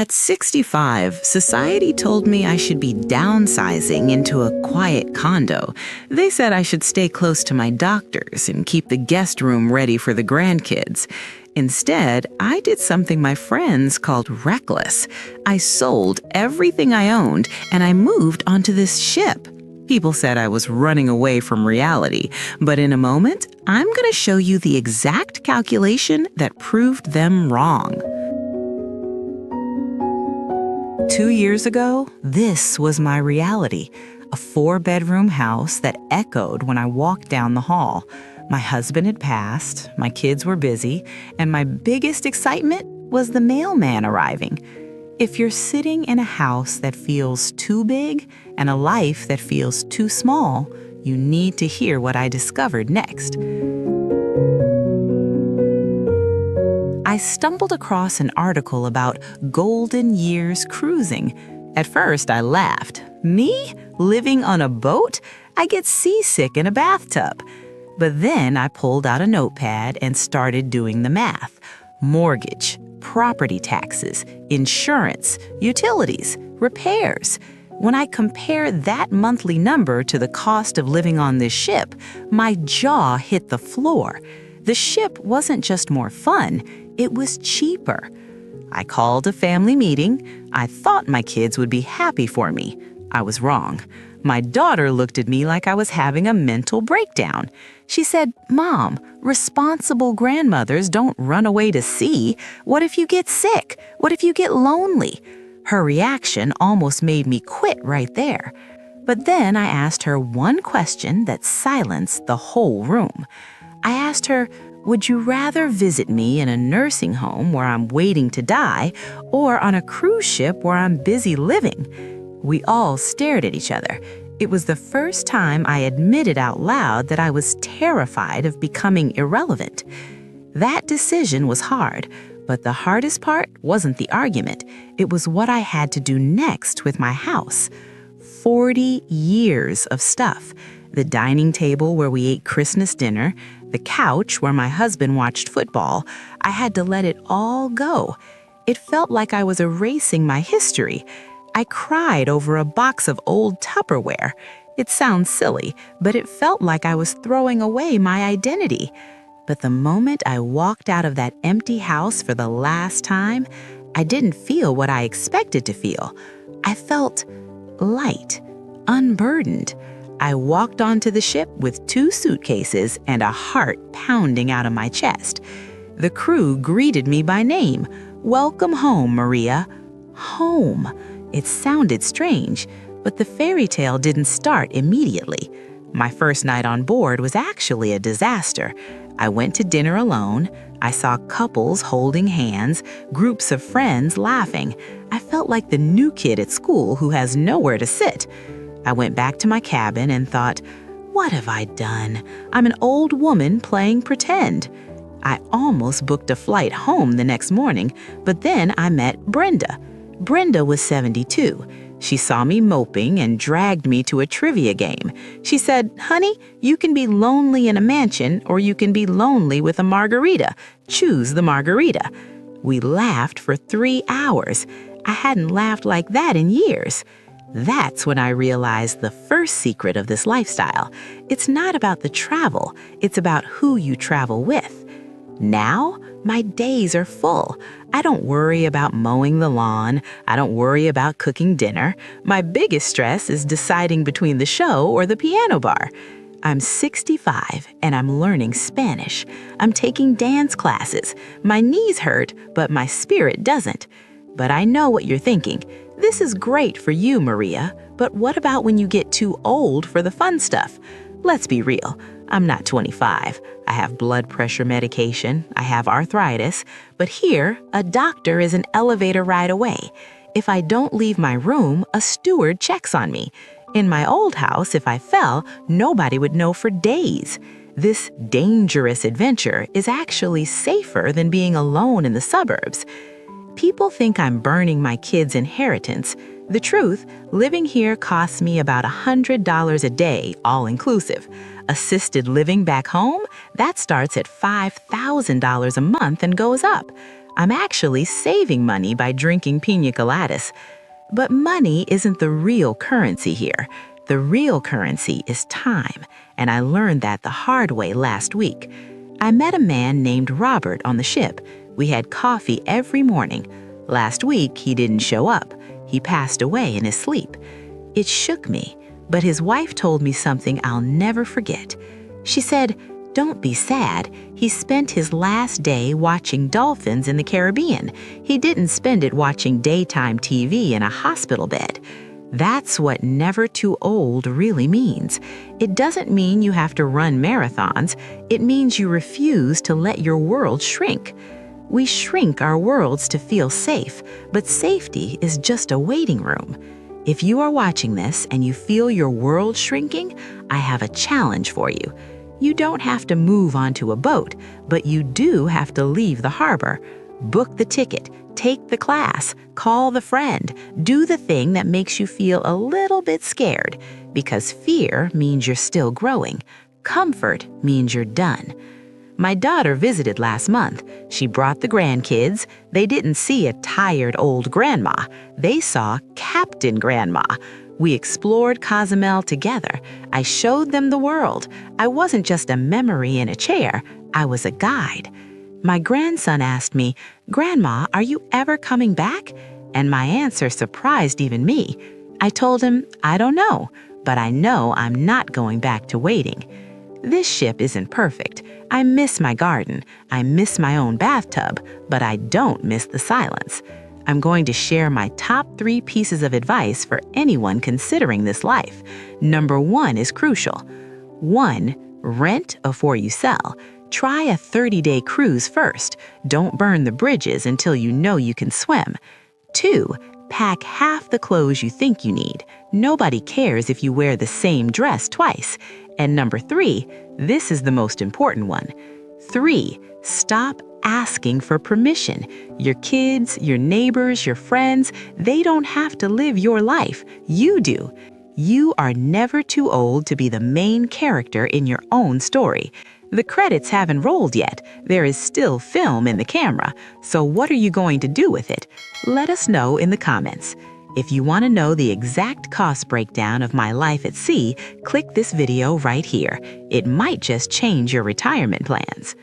At 65, society told me I should be downsizing into a quiet condo. They said I should stay close to my doctors and keep the guest room ready for the grandkids. Instead, I did something my friends called reckless. I sold everything I owned and I moved onto this ship. People said I was running away from reality, but in a moment, I'm going to show you the exact calculation that proved them wrong. 2 years ago, this was my reality, a 4-bedroom house that echoed when I walked down the hall. My husband had passed, my kids were busy, and my biggest excitement was the mailman arriving. If you're sitting in a house that feels too big and a life that feels too small, you need to hear what I discovered next. I stumbled across an article about golden years cruising. At first, I laughed. Me? Living on a boat? I get seasick in a bathtub. But then I pulled out a notepad and started doing the math. Mortgage, property taxes, insurance, utilities, repairs. When I compare that monthly number to the cost of living on this ship, my jaw hit the floor. The ship wasn't just more fun, it was cheaper. I called a family meeting. I thought my kids would be happy for me. I was wrong. My daughter looked at me like I was having a mental breakdown. She said, "Mom, responsible grandmothers don't run away to sea. What if you get sick? What if you get lonely?" Her reaction almost made me quit right there. But then I asked her one question that silenced the whole room. I asked her, "Would you rather visit me in a nursing home where I'm waiting to die or on a cruise ship where I'm busy living?" We all stared at each other. It was the first time I admitted out loud that I was terrified of becoming irrelevant. That decision was hard, but the hardest part wasn't the argument. It was what I had to do next with my house. 40 years of stuff. The dining table where we ate Christmas dinner, the couch where my husband watched football. I had to let it all go. It felt like I was erasing my history. I cried over a box of old Tupperware. It sounds silly, but it felt like I was throwing away my identity. But the moment I walked out of that empty house for the last time, I didn't feel what I expected to feel. I felt light, unburdened. I walked onto the ship with 2 suitcases and a heart pounding out of my chest. The crew greeted me by name. "Welcome home, Maria." Home. It sounded strange, but the fairy tale didn't start immediately. My first night on board was actually a disaster. I went to dinner alone. I saw couples holding hands, groups of friends laughing. I felt like the new kid at school who has nowhere to sit. I went back to my cabin and thought, what have I done? I'm an old woman playing pretend. I almost booked a flight home the next morning, but then I met Brenda. Brenda was 72. She saw me moping and dragged me to a trivia game. She said, "Honey, you can be lonely in a mansion or you can be lonely with a margarita. Choose the margarita." We laughed for 3 hours. I hadn't laughed like that in years. That's when I realized the first secret of this lifestyle. It's not about the travel, it's about who you travel with. Now, my days are full. I don't worry about mowing the lawn. I don't worry about cooking dinner. My biggest stress is deciding between the show or the piano bar. I'm 65 and I'm learning Spanish. I'm taking dance classes. My knees hurt, but my spirit doesn't. But I know what you're thinking. This is great for you, Maria, but what about when you get too old for the fun stuff? Let's be real. I'm not 25. I have blood pressure medication. I have arthritis. But here, a doctor is an elevator ride away. If I don't leave my room, a steward checks on me. In my old house, if I fell, nobody would know for days. This dangerous adventure is actually safer than being alone in the suburbs. People think I'm burning my kids' inheritance. The truth, living here costs me about $100 a day, all inclusive. Assisted living back home, that starts at $5,000 a month and goes up. I'm actually saving money by drinking pina coladas. But money isn't the real currency here. The real currency is time, and I learned that the hard way last week. I met a man named Robert on the ship. We had coffee every morning. Last week, he didn't show up. He passed away in his sleep. It shook me, but his wife told me something I'll never forget. She said, "Don't be sad. He spent his last day watching dolphins in the Caribbean. He didn't spend it watching daytime TV in a hospital bed." That's what never too old really means. It doesn't mean you have to run marathons. It means you refuse to let your world shrink. We shrink our worlds to feel safe, but safety is just a waiting room. If you are watching this and you feel your world shrinking, I have a challenge for you. You don't have to move onto a boat, but you do have to leave the harbor. Book the ticket, take the class, call the friend, do the thing that makes you feel a little bit scared, because fear means you're still growing. Comfort means you're done. My daughter visited last month. She brought the grandkids. They didn't see a tired old grandma. They saw Captain Grandma. We explored Cozumel together. I showed them the world. I wasn't just a memory in a chair. I was a guide. My grandson asked me, "Grandma, are you ever coming back?" And my answer surprised even me. I told him, "I don't know, but I know I'm not going back to waiting." This ship isn't perfect. I miss my garden. I miss my own bathtub, but I don't miss the silence. I'm going to share my top 3 pieces of advice for anyone considering this life. Number 1 is crucial. 1, rent before you sell. Try a 30-day cruise first. Don't burn the bridges until you know you can swim. 2, pack half the clothes you think you need. Nobody cares if you wear the same dress twice. And number 3, this is the most important one. 3, stop asking for permission. Your kids, your neighbors, your friends, they don't have to live your life. You do. You are never too old to be the main character in your own story. The credits haven't rolled yet. There is still film in the camera. So what are you going to do with it? Let us know in the comments. If you want to know the exact cost breakdown of my life at sea, click this video right here. It might just change your retirement plans.